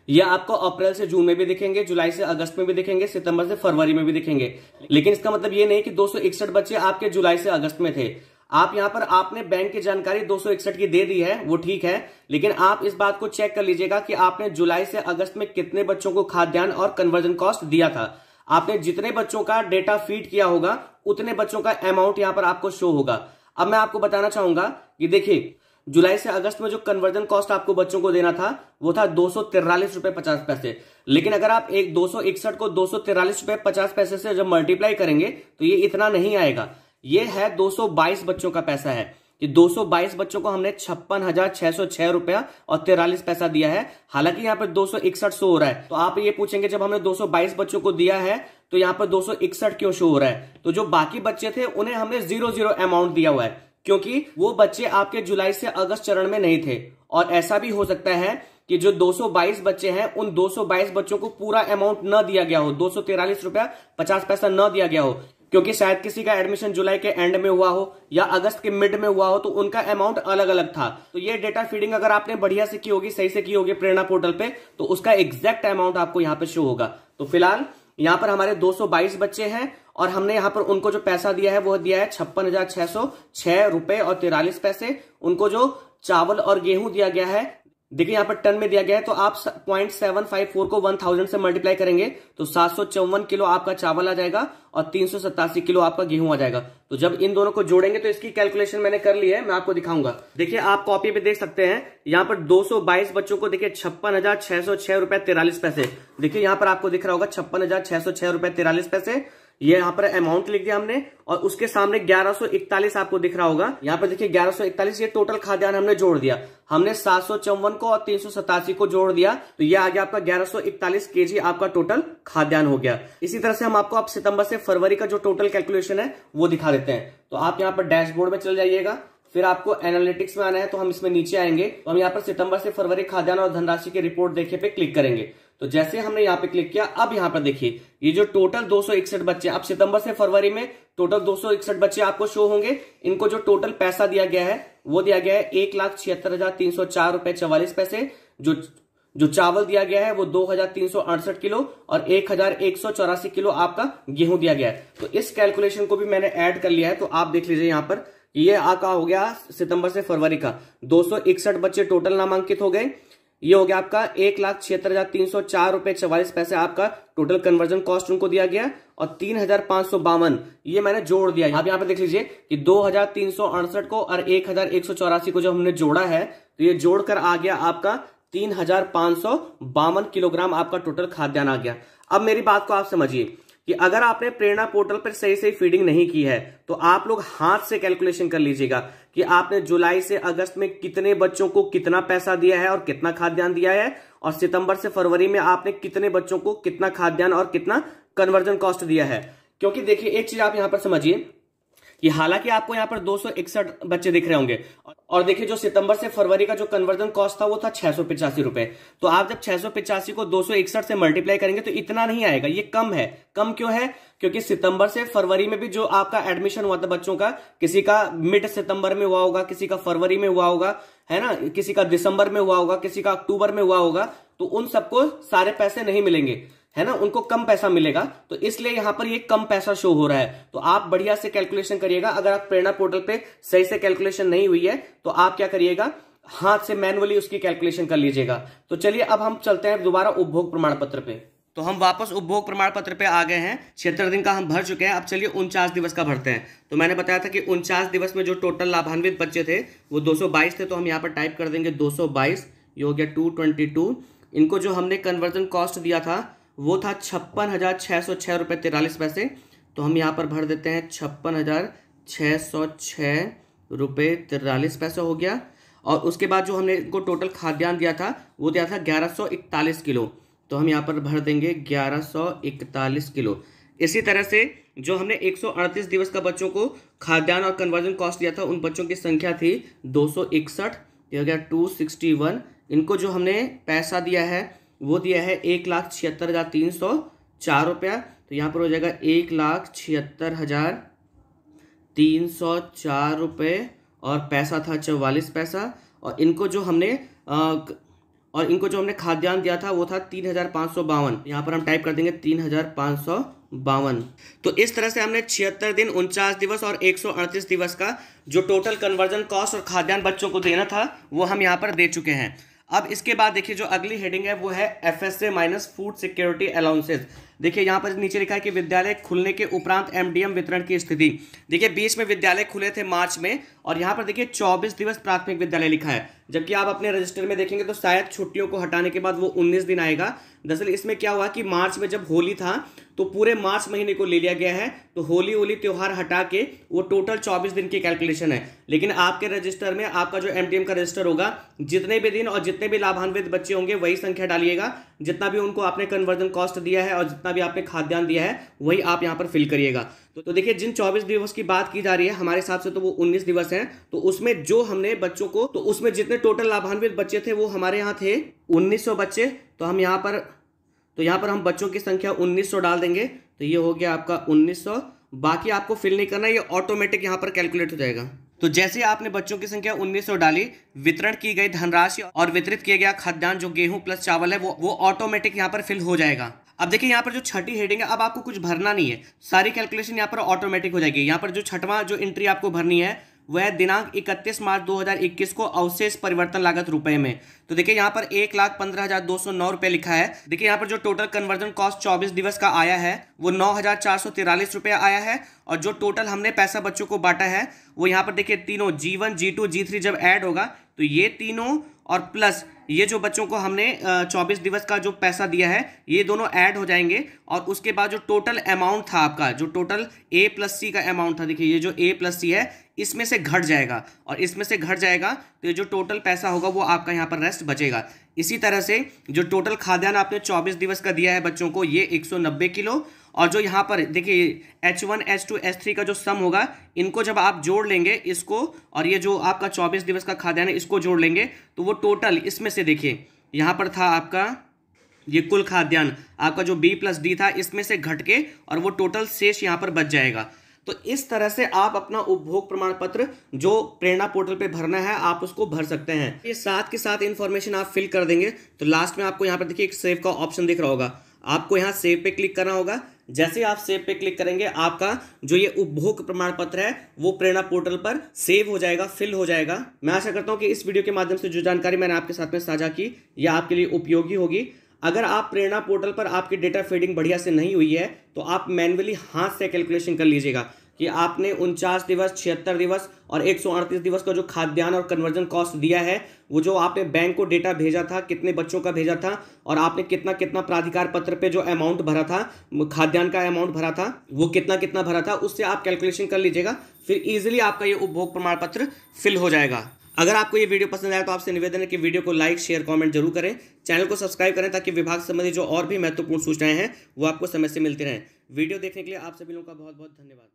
ये आपको अप्रैल से जून में भी दिखेंगे, जुलाई से अगस्त में भी दिखेंगे, सितंबर से फरवरी में भी दिखेंगे। लेकिन इसका मतलब ये नहीं कि 261 बच्चे आपके जुलाई से अगस्त में थे। आप यहाँ पर आपने बैंक की जानकारी 261 की दे दी है, वो ठीक है, लेकिन आप इस बात को चेक कर लीजिएगा कि आपने जुलाई से अगस्त में कितने बच्चों को खाद्यान्न और कन्वर्जन कॉस्ट दिया था। आपने जितने बच्चों का डेटा फीड किया होगा उतने बच्चों का अमाउंट यहाँ पर आपको शो होगा। अब मैं आपको बताना चाहूंगा कि देखिए जुलाई से अगस्त में जो कन्वर्जन कॉस्ट आपको बच्चों को देना था वो था 243 रुपए 50 पैसे। लेकिन अगर आप एक 261 को 243 रुपए 50 पैसे से जब मल्टीप्लाई करेंगे तो ये इतना नहीं आएगा। ये है 222 बच्चों का पैसा है कि 222 बच्चों को हमने 56,606 रुपया और 43 पैसा दिया है। हालांकि यहाँ पर 261 शो हो रहा है, तो आप ये पूछेंगे जब हमने 222 बच्चों को दिया है तो यहाँ पर 261 क्यों शो हो रहा है। तो जो बाकी बच्चे थे उन्हें हमने 0 अमाउंट दिया हुआ है, क्योंकि वो बच्चे आपके जुलाई से अगस्त चरण में नहीं थे। और ऐसा भी हो सकता है कि जो 222 बच्चे हैं उन 222 बच्चों को पूरा अमाउंट न दिया गया हो, 243 रुपया 50 पैसा न दिया गया हो, क्योंकि शायद किसी का एडमिशन जुलाई के एंड में हुआ हो या अगस्त के मिड में हुआ हो, तो उनका अमाउंट अलग अलग था। तो ये डेटा फीडिंग अगर आपने बढ़िया से की होगी, सही से की होगी प्रेरणा पोर्टल पे, तो उसका एग्जैक्ट अमाउंट आपको यहाँ पे शो होगा। तो फिलहाल यहाँ पर हमारे 222 बच्चे हैं और हमने यहाँ पर उनको जो पैसा दिया है वो दिया है 56,606 रुपए और 43 पैसे। उनको जो चावल और गेहूं दिया गया है देखिए यहाँ पर टन में दिया गया है, तो आप 0.754 को 1000 से मल्टीप्लाई करेंगे तो 754 किलो आपका चावल आ जाएगा और 387 किलो आपका गेहूं आ जाएगा। तो जब इन दोनों को जोड़ेंगे तो इसकी कैलकुलेशन मैंने कर ली है, मैं आपको दिखाऊंगा। देखिए आप कॉपी पे देख सकते हैं, यहाँ पर 222 बच्चों को देखिए 56,606 रुपए 43 पैसे। देखिए यहाँ पर आपको दिख रहा होगा 56,606 रुपए 43 पैसे। ये यहाँ पर अमाउंट लिख दिया हमने और उसके सामने 1141 आपको दिख रहा होगा। यहाँ पर देखिए 1141 ये टोटल खाद्यान्न हमने जोड़ दिया। हमने 754 को और 387 को जोड़ दिया तो ये आ गया आपका 1141 केजी आपका टोटल खाद्यान्न हो गया। इसी तरह से हम आपको अब सितंबर से फरवरी का जो टोटल कैलकुलेशन है वो दिखा देते हैं। तो आप यहाँ पर डैशबोर्ड में चल जाइएगा, फिर आपको एनालिटिक्स में आना है, तो हम इसमें नीचे आएंगे तो हम यहाँ पर सितंबर से फरवरी खाद्यान्न और धनराशि की रिपोर्ट देखे पे क्लिक करेंगे। तो जैसे हमने यहाँ पे क्लिक किया, अब यहाँ पर देखिए ये जो टोटल 261 बच्चे, अब सितंबर से फरवरी में टोटल 261 बच्चे आपको शो होंगे। इनको जो टोटल पैसा दिया गया है वो दिया गया है 1,76,304 रुपए 44 पैसे। जो जो चावल दिया गया है वो 2368 किलो और 1184 किलो आपका गेहूं दिया गया है। तो इस कैलकुलेशन को भी मैंने ऐड कर लिया है, तो आप देख लीजिए यहाँ पर ये आका हो गया सितंबर से फरवरी का 261 बच्चे टोटल नामांकित हो गए। ये हो गया आपका 1,76,304 रुपए 44 पैसे आपका टोटल कन्वर्जन कॉस्ट उनको दिया गया और 3,552 ये मैंने जोड़ दिया। आप यहाँ पे देख लीजिए कि 2,368 को और 1,184 को जब हमने जोड़ा है तो ये जोड़कर आ गया आपका 3,552 किलोग्राम आपका टोटल खाद्यान्न आ गया। अब मेरी बात को आप समझिए कि अगर आपने प्रेरणा पोर्टल पर सही सही फीडिंग नहीं की है तो आप लोग हाथ से कैलकुलेशन कर लीजिएगा कि आपने जुलाई से अगस्त में कितने बच्चों को कितना पैसा दिया है और कितना खाद्यान्न दिया है, और सितंबर से फरवरी में आपने कितने बच्चों को कितना खाद्यान्न और कितना कन्वर्जन कॉस्ट दिया है। क्योंकि देखिए एक चीज आप यहां पर समझिए कि हालांकि आपको यहाँ पर 261 बच्चे दिख रहे होंगे और देखिए जो सितंबर से फरवरी का जो कन्वर्जन कॉस्ट था वो था 685 रुपए। तो आप जब 685 को 261 से मल्टीप्लाई करेंगे तो इतना नहीं आएगा, ये कम है। कम क्यों है? क्योंकि सितंबर से फरवरी में भी जो आपका एडमिशन हुआ था बच्चों का, किसी का मिड सितंबर में हुआ होगा, किसी का फरवरी में हुआ होगा, है ना, किसी का दिसंबर में हुआ होगा, किसी का अक्टूबर में हुआ होगा, तो उन सबको सारे पैसे नहीं मिलेंगे, है ना, उनको कम पैसा मिलेगा। तो इसलिए यहां पर ये कम पैसा शो हो रहा है। तो आप बढ़िया से कैलकुलेशन करिएगा। अगर आप प्रेरणा पोर्टल पे सही से कैलकुलेशन नहीं हुई है तो आप क्या करिएगा, हाथ से मैनुअली उसकी कैलकुलेशन कर लीजिएगा। तो चलिए अब हम चलते हैं दोबारा उपभोग प्रमाण पत्र पे। तो हम वापस उपभोग प्रमाण पत्र पे आ गए हैं। 76 दिन का हम भर चुके हैं। अब चलिए 49 दिवस का भरते हैं। तो मैंने बताया था कि 49 दिवस में जो टोटल लाभान्वित बच्चे थे वो 222 थे। तो हम यहाँ पर टाइप कर देंगे 222, ये हो गया 222। इनको जो हमने कन्वर्जन कॉस्ट दिया था वो था 56,606 रुपये 43 पैसे। तो हम यहाँ पर भर देते हैं 56,606 रुपये 43 पैसे हो गया। और उसके बाद जो हमने इनको टोटल खाद्यान्न दिया था वो दिया था 1141 किलो। तो हम यहाँ पर भर देंगे 1141 किलो। इसी तरह से जो हमने 138 दिवस का बच्चों को खाद्यान्न और कन्वर्जन कॉस्ट दिया था उन बच्चों की संख्या थी 261, ये हो गया 261। इनको जो हमने पैसा दिया है वो दिया है 1,76,304 रुपया। तो यहाँ पर हो जाएगा 1,76,304 रुपये और पैसा था 44 पैसा। और इनको जो हमने खाद्यान्न दिया था वो था 3,552। यहाँ पर हम टाइप कर देंगे 3,552। तो इस तरह से हमने 76 दिन, 49 दिवस और 138 दिवस का जो टोटल कन्वर्जन कॉस्ट और खाद्यान्न बच्चों को देना था वो हम यहाँ पर दे चुके हैं। अब इसके बाद देखिए जो अगली हेडिंग है वो है FSA minus food security allowances. देखिए यहाँ पर नीचे लिखा है कि विद्यालय खुलने के उपरांत MDM वितरण की स्थिति। देखिए बीच में विद्यालय खुले थे मार्च में और यहाँ पर देखिए 24 दिवस प्राथमिक विद्यालय लिखा है, जबकि आप अपने रजिस्टर में देखेंगे तो शायद छुट्टियों को हटाने के बाद वो 19 दिन आएगा। दरअसल इसमें क्या हुआ कि मार्च में जब होली था तो पूरे मार्च महीने को ले लिया गया है, तो होली त्योहार हटा के वो टोटल 24 दिन की कैलकुलेशन है। लेकिन आपके रजिस्टर में आपका जो MDM का रजिस्टर होगा, जितने भी दिन और जितने भी लाभान्वित बच्चे होंगे वही संख्या डालिएगा, जितना भी उनको आपने कन्वर्जन कॉस्ट दिया है और जितना भी आपने खाद्यान्न दिया है वही आप यहाँ पर फिल करिएगा। तो देखिए जिन 24 दिवस की बात की जा रही है हमारे हिसाब से तो वो 19 दिवस हैं। तो उसमें जो हमने बच्चों को, तो उसमें जितने टोटल लाभान्वित बच्चे थे वो हमारे यहाँ थे 1900 बच्चे। तो हम यहाँ पर हम बच्चों की संख्या 1900 डाल देंगे। तो ये हो गया आपका 1900। बाकी आपको फिल नहीं करना, ये ऑटोमेटिक यहाँ पर कैलकुलेट हो जाएगा। तो जैसे आपने बच्चों की संख्या 1900 डाली, वितरण की गई धनराशि और वितरित किया गया खाद्यान्न जो गेहूं प्लस चावल है वो ऑटोमेटिक यहाँ पर फिल हो जाएगा। अब देखिए यहाँ पर जो छठी हेडिंग है, अब आपको कुछ भरना नहीं है, सारी कैलकुलेशन यहाँ पर ऑटोमेटिक हो जाएगी। यहाँ पर जो छठवां जो एंट्री आपको भरनी है वह दिनांक 31 मार्च 2021 को अवशेष परिवर्तन लागत रुपए में। तो देखिए यहाँ पर 1,15,209 रुपये लिखा है। देखिए यहाँ पर जो टोटल कन्वर्जन कॉस्ट 24 दिवस का आया है वो 9,443 रुपये आया है। और जो टोटल हमने पैसा बच्चों को बांटा है वो यहाँ पर देखिए तीनों G1, G2, G3 जब ऐड होगा तो ये तीनों और प्लस ये जो बच्चों को हमने 24 दिवस का जो पैसा दिया है ये दोनों ऐड हो जाएंगे। और उसके बाद जो टोटल अमाउंट था आपका, जो टोटल A + C का अमाउंट था, देखिए ये जो A + C है इसमें से घट जाएगा और इसमें से घट जाएगा तो ये जो टोटल पैसा होगा वो आपका यहाँ पर रेस्ट बचेगा। इसी तरह से जो टोटल खाद्यान्न आपने 24 दिवस का दिया है बच्चों को ये 190 किलो। और जो यहाँ पर देखिए H1, H2, H3 का जो सम होगा, इनको जब आप जोड़ लेंगे इसको और ये जो आपका 24 दिवस का खाद्यान्न है इसको जोड़ लेंगे तो वो टोटल इसमें से देखिए यहाँ पर था आपका ये कुल खाद्यान्न आपका जो B + D था इसमें से घट के और वो टोटल शेष यहाँ पर बच जाएगा। तो तो इस तरह से आप अपना उपभोग प्रमाण पत्र जो प्रेरणा पोर्टल पे भरना है आप उसको भर सकते हैं। ये साथ के साथ इन्फॉर्मेशन आप फिल कर देंगे तो लास्ट में आपको यहाँ पर देखिए एक सेव का ऑप्शन दिख रहा होगा, आपको यहाँ सेव पे क्लिक करना होगा। जैसे आप सेव पे क्लिक करेंगे आपका जो ये उपभोग प्रमाण पत्र है वो प्रेरणा पोर्टल पर सेव हो जाएगा, फिल हो जाएगा। मैं आशा करता हूँ कि इस वीडियो के माध्यम से जो जानकारी मैंने आपके साथ में साझा की यह आपके लिए उपयोगी होगी। अगर आप प्रेरणा पोर्टल पर आपकी डेटा फीडिंग बढ़िया से नहीं हुई है तो आप मैन्युअली हाथ से कैलकुलेशन कर लीजिएगा कि आपने 49 दिवस, 76 दिवस और 138 दिवस का जो खाद्यान्न और कन्वर्जन कॉस्ट दिया है, वो जो आपने बैंक को डेटा भेजा था, कितने बच्चों का भेजा था और आपने कितना कितना प्राधिकार पत्र पे जो अमाउंट भरा था, खाद्यान्न का अमाउंट भरा था, वो कितना कितना भरा था, उससे आप कैलकुलेशन कर लीजिएगा। फिर ईजिली आपका ये उपभोग प्रमाण पत्र फिल हो जाएगा। अगर आपको ये वीडियो पसंद आया तो आपसे निवेदन है कि वीडियो को लाइक, शेयर, कमेंट जरूर करें। चैनल को सब्सक्राइब करें ताकि विभाग संबंधी जो और भी महत्वपूर्ण सूचनाएं हैं वो आपको समय से मिलती रहें। वीडियो देखने के लिए आप सभी लोगों का बहुत बहुत धन्यवाद।